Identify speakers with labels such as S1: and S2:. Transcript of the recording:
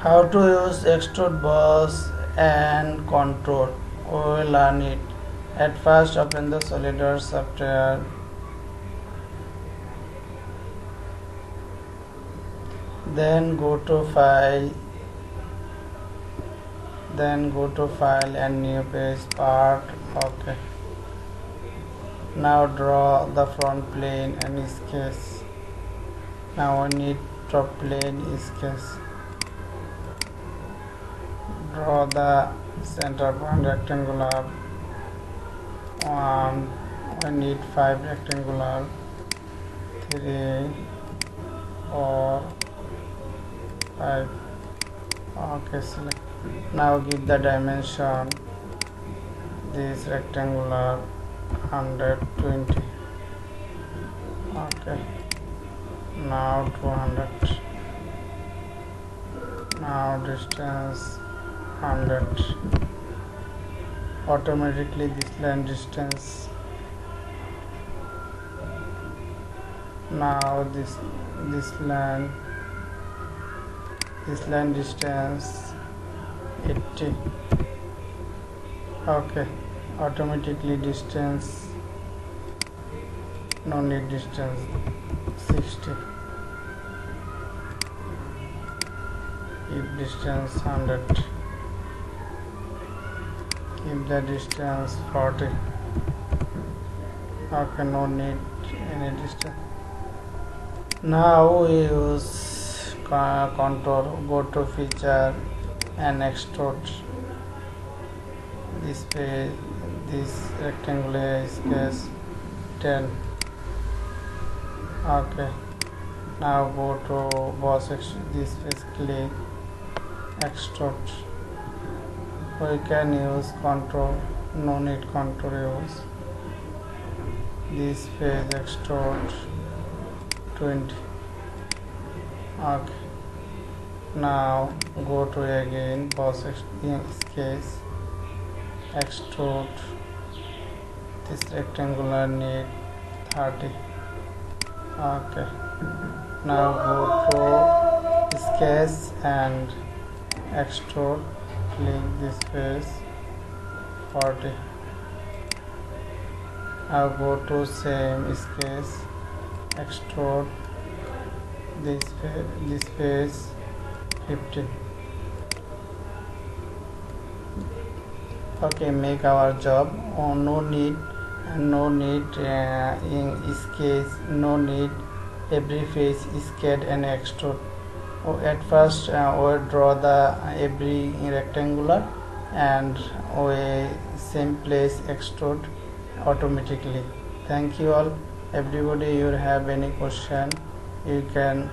S1: How to use Extrude Boss and Contour. We will learn it. At first, open the SolidWorks software. Then go to File. And New Page Part. Okay. Now draw the front plane and sketch. Now we need top plane sketch. Draw the center point rectangular one. We need 5 rectangular, 3, 4, 5. Okay, select. Now give the dimension. This rectangular 120. Okay. Now 200. Now distance 100. Automatically this line distance. Now this line distance 80. Okay, automatically distance, no need distance 60. If distance 100, if the distance 40. Okay, no need any distance. Now we use contour. Go to feature and extrude. This page, this rectangular sketch 10. Okay. Now go to boss. This is click extrude. We can use contour. No need contour use. This page extrude 20. Okay. Now go to again boss sketch, extrude. This rectangular need 30. Okay. Now go to sketch and extrude. Click this face 40. Now go to same sketch, extrude. This face 15. Okay, make our job. No need in sketch, no need every face CAD and extrude. At first we draw the every rectangular and we same place extrude automatically. Thank you all. Everybody, you have any question, you can